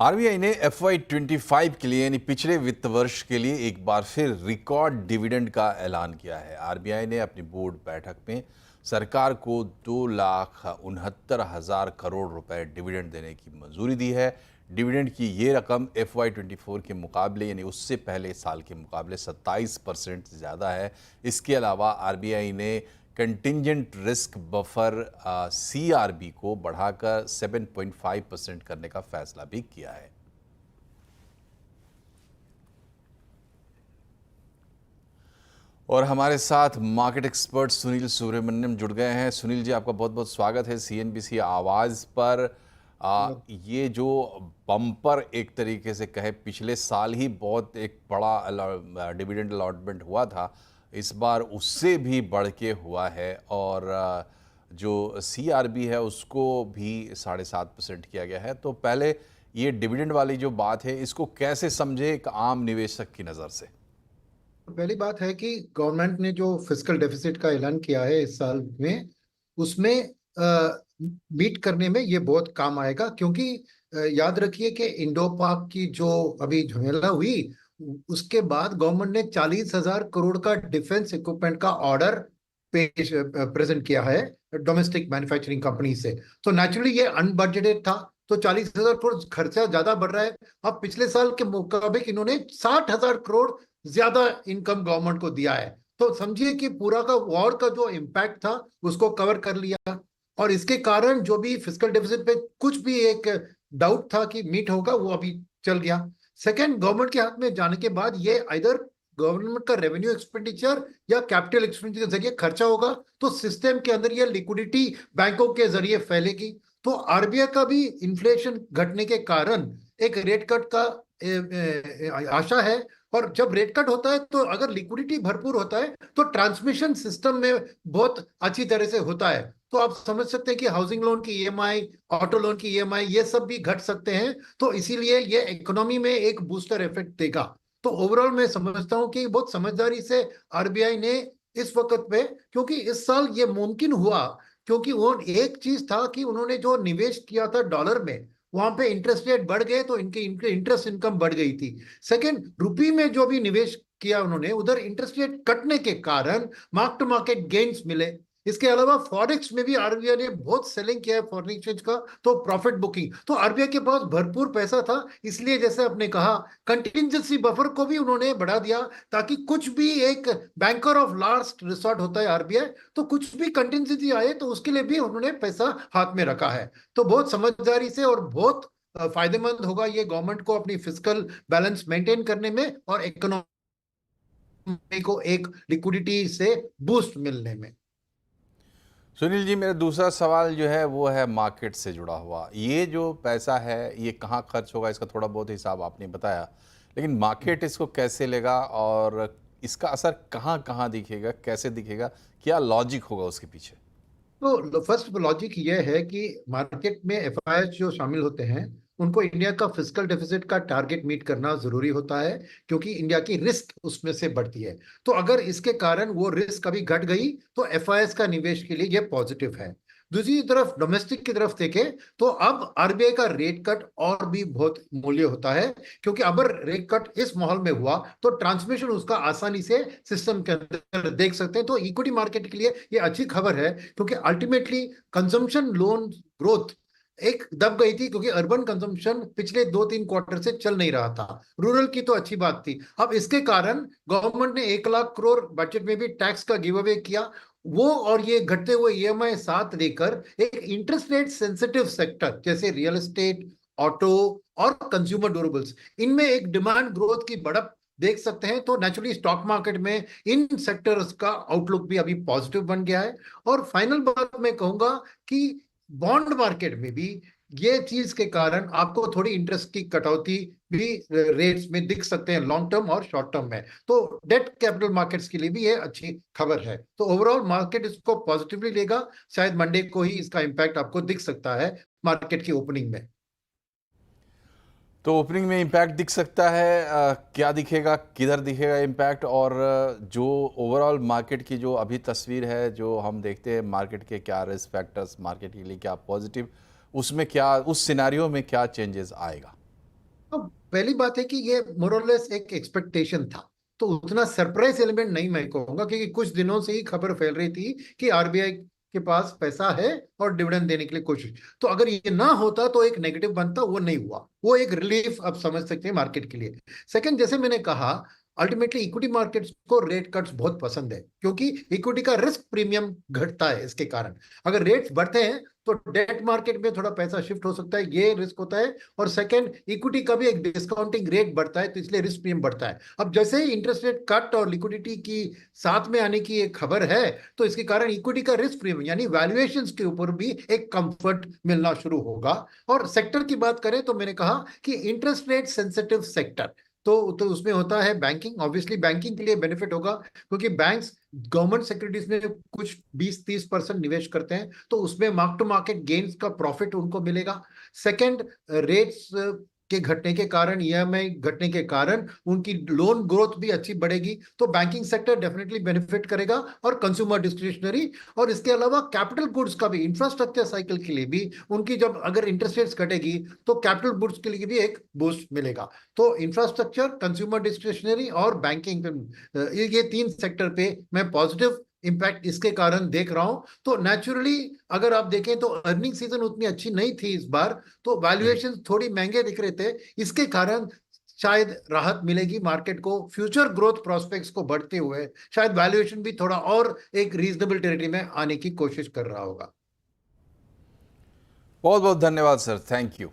RBI ने FY25 के लिए यानी पिछले वित्त वर्ष के लिए एक बार फिर रिकॉर्ड डिविडेंड का ऐलान किया है। आरबीआई ने अपनी बोर्ड बैठक में सरकार को 2,69,000 करोड़ रुपए डिविडेंड देने की मंजूरी दी है। डिविडेंड की ये रकम FY24 के मुकाबले यानी उससे पहले साल के मुकाबले 27% ज़्यादा है। इसके अलावा आरबीआई ने कंटिंजेंट रिस्क बफर CRB को बढ़ाकर 7.5% करने का फैसला भी किया है। और हमारे साथ मार्केट एक्सपर्ट सुनील सुब्रमण्यम जुड़ गए हैं। सुनील जी, आपका बहुत बहुत स्वागत है CNBC आवाज़ पर। ये जो बम्पर एक तरीके से कहे पिछले साल ही बहुत एक बड़ा डिविडेंड अलॉटमेंट हुआ था, इस बार उससे भी बढ़ के हुआ है और जो CRB है उसको भी 7.5% किया गया है। तो पहले ये डिविडेंड वाली जो बात है इसको कैसे समझे एक आम निवेशक की नज़र से? पहली बात है कि गवर्नमेंट ने जो फिस्कल डेफिसिट का ऐलान किया है इस साल में, उसमें मीट करने में ये बहुत काम आएगा। क्योंकि याद रखिए कि इंडो पाक की जो अभी झमेला हुई, उसके बाद गवर्नमेंट ने 40,000 करोड़ का डिफेंस इक्विपमेंट का ऑर्डर पेश प्रेजेंट किया है डोमेस्टिक मैन्युफैक्चरिंग कंपनी से। तो नेचुरली ये अनबजटेड था, तो 40,000 करोड़ खर्चा ज्यादा बढ़ रहा है। अब पिछले साल के मुताबिक इन्होंने 60,000 करोड़ ज्यादा इनकम गवर्नमेंट को दिया है। तो समझिए कि पूरा का वॉर का जो इम्पैक्ट था उसको कवर कर लिया। और इसके कारण जो भी फिस्कल डेफिसिट पे कुछ भी एक डाउट था कि मीट होगा, वो अभी चल गया। सेकंड, गवर्नमेंट के हाथ में जाने के बाद ये इधर गवर्नमेंट का रेवेन्यू एक्सपेंडिचर या कैपिटल एक्सपेंडिचर के जरिए खर्चा होगा, तो सिस्टम के अंदर ये लिक्विडिटी बैंकों के जरिए फैलेगी। तो आरबीआई का भी इन्फ्लेशन घटने के कारण एक रेट कट का आशा है। और जब रेट कट होता है तो अगर लिक्विडिटी भरपूर होता है तो ट्रांसमिशन सिस्टम में बहुत अच्छी तरह से होता है। तो आप समझ सकते हैं कि हाउसिंग लोन की ईएमआई, ऑटो लोन की ईएमआई, ये सब भी घट सकते हैं। तो इसीलिए ये इकोनॉमी में एक बूस्टर इफेक्ट देगा। तो ओवरऑल मैं समझता हूं कि बहुत समझदारी से आरबीआई ने इस वक्त पे, क्योंकि इस साल ये मुमकिन हुआ क्योंकि वो एक चीज था कि उन्होंने जो निवेश किया था डॉलर में, वहां पे इंटरेस्ट रेट बढ़ गए तो इनके इंटरेस्ट इनकम बढ़ गई थी। सेकंड, रुपी में जो भी निवेश किया उन्होंने, उधर इंटरेस्ट रेट कटने के कारण मार्क टू मार्केट गेन्स मिले। इसके अलावा फॉरेक्स में भी आरबीआई ने बहुत सेलिंग किया है फॉरेन एक्सचेंज का, तो प्रॉफिट बुकिंग। तो आरबीआई के पास भरपूर पैसा था, इसलिए जैसे आपने कहा कंटिजेंसी बफर को भी उन्होंने बढ़ा दिया, ताकि कुछ भी एक बैंकर ऑफ लास्ट रिसोर्ट होता है आरबीआई, तो कुछ भी कंटिजेंसी आए तो उसके लिए भी उन्होंने पैसा हाथ में रखा है। तो बहुत समझदारी से और बहुत फायदेमंद होगा ये गवर्नमेंट को अपनी फिजिकल बैलेंस मेंटेन करने में और इकोनॉमी को एक लिक्विडिटी से बूस्ट मिलने में। सुनील जी, मेरा दूसरा सवाल जो है वो है मार्केट से जुड़ा हुआ। ये जो पैसा है ये कहाँ खर्च होगा, इसका थोड़ा बहुत हिसाब आपने बताया, लेकिन मार्केट इसको कैसे लेगा और इसका असर कहाँ कहाँ दिखेगा, कैसे दिखेगा, क्या लॉजिक होगा उसके पीछे? तो फर्स्ट लॉजिक ये है कि मार्केट में एफआईएस जो शामिल होते हैं, उनको इंडिया का फिजिकल डेफिसिट का टारगेट मीट करना जरूरी होता है, क्योंकि इंडिया की रिस्क उसमें से बढ़ती है। तो अगर इसके कारण वो रिस्क कभी घट गई तो एफआईएस का निवेश के लिए ये पॉजिटिव है। दूसरी तरफ डोमेस्टिक की तरफ देखें तो अब आरबीआई का रेट कट और भी बहुत मूल्य होता है, क्योंकि अगर रेट कट इस माहौल में हुआ तो ट्रांसमिशन उसका आसानी से सिस्टम के अंदर देख सकते हैं। तो इक्विटी मार्केट के लिए ये अच्छी खबर है, क्योंकि अल्टीमेटली कंजम्पशन लोन ग्रोथ एक दब गई थी, क्योंकि अर्बन कंजम्पशन पिछले 2-3 क्वार्टर से चल नहीं रहा था। रूरल की तो अच्छी बात थी। अब इसके कारण गवर्नमेंट ने 1 लाख करोड़ बजट में भी टैक्स का गिव अवे किया। वो और ये घटते हुए ईएमआई साथ लेकर एक इंटरेस्ट रेट सेंसिटिव सेक्टर जैसे रियल एस्टेट, ऑटो और कंज्यूमर ड्यूरेबल्स, इनमें एक डिमांड ग्रोथ की बढ़त देख सकते हैं। तो नेचुरली स्टॉक मार्केट में इन सेक्टर्स का आउटलुक भी अभी पॉजिटिव बन गया है। और फाइनल बात मैं कहूंगा कि बॉन्ड मार्केट में भी ये चीज के कारण आपको थोड़ी इंटरेस्ट की कटौती भी रेट्स में दिख सकते हैं, लॉन्ग टर्म और शॉर्ट टर्म में। तो डेट कैपिटल मार्केट्स के लिए भी ये अच्छी खबर है। तो ओवरऑल मार्केट इसको पॉजिटिवली लेगा। शायद मंडे को ही इसका इंपैक्ट आपको दिख सकता है मार्केट की ओपनिंग में। तो ओपनिंग में इम्पैक्ट दिख सकता है। क्या दिखेगा, किधर दिखेगा इम्पैक्ट? और जो ओवरऑल मार्केट की जो अभी तस्वीर है, जो हम देखते हैं मार्केट के क्या रिस्क फैक्टर्स मार्केट के लिए क्या पॉजिटिव, उसमें क्या, उस सिनेरियो में क्या चेंजेस आएगा? पहली बात है कि ये मोरलेस एक एक्सपेक्टेशन था, तो उतना सरप्राइज एलिमेंट नहीं मैं कहूंगा, क्योंकि कुछ दिनों से ही खबर फैल रही थी कि आरबीआई के पास पैसा है और डिविडेंड देने के लिए कोशिश। तो अगर ये ना होता तो एक नेगेटिव बनता, वो नहीं हुआ, वो एक रिलीफ आप समझ सकते हैं मार्केट के लिए। सेकंड, जैसे मैंने कहा, अल्टीमेटली इक्विटी मार्केट्स को रेट कट्स बहुत पसंद है, क्योंकि इक्विटी का रिस्क प्रीमियम घटता है इसके कारण। अगर रेट्स बढ़ते हैं तो डेट मार्केट में थोड़ा पैसा शिफ्ट हो सकता है, ये रिस्क होता है। और सेकंड, इक्विटी का भी एक डिस्काउंटिंग रेट बढ़ता है, तो इसलिए रिस्क प्रीमियम बढ़ता है। अब जैसे ही इंटरेस्ट रेट कट और लिक्विडिटी की साथ में आने की एक खबर है, तो इसके कारण इक्विटी का रिस्क प्रीमियम यानी वैल्यूएशंस के ऊपर भी एक कंफर्ट मिलना शुरू होगा। और सेक्टर की बात करें तो मैंने कहा कि इंटरेस्ट रेट सेंसिटिव सेक्टर, तो उसमें होता है बैंकिंग। ऑब्वियसली बैंकिंग के लिए बेनिफिट होगा, क्योंकि बैंक्स गवर्नमेंट सिक्योरिटीज में कुछ 20-30% निवेश करते हैं, तो उसमें मार्क टू मार्केट गेन्स का प्रॉफिट उनको मिलेगा। सेकंड, रेट्स के घटने के कारण, ईएमआई घटने के कारण उनकी लोन ग्रोथ भी अच्छी बढ़ेगी, तो बैंकिंग सेक्टर डेफिनेटली बेनिफिट करेगा। और कंज्यूमर डिस्क्रिशनरी और इसके अलावा कैपिटल गुड्स का भी, इंफ्रास्ट्रक्चर साइकिल के लिए भी उनकी जब अगर इंटरेस्ट रेट्स घटेगी तो कैपिटल गुड्स के लिए भी एक बूस्ट मिलेगा। तो इंफ्रास्ट्रक्चर, कंज्यूमर डिस्क्रिशनरी और बैंकिंग, ये तीन सेक्टर पे मैं पॉजिटिव इम्पैक्ट इसके कारण देख रहा हूं। तो नेचुरली अगर आप देखें तो अर्निंग सीजन उतनी अच्छी नहीं थी इस बार, तो वैल्यूएशन थोड़ी महंगे दिख रहे थे, इसके कारण शायद राहत मिलेगी मार्केट को। फ्यूचर ग्रोथ प्रोस्पेक्ट्स को बढ़ते हुए शायद वैल्यूएशन भी थोड़ा और एक रीजनेबल टेरिटरी में आने की कोशिश कर रहा होगा। बहुत बहुत धन्यवाद सर, थैंक यू।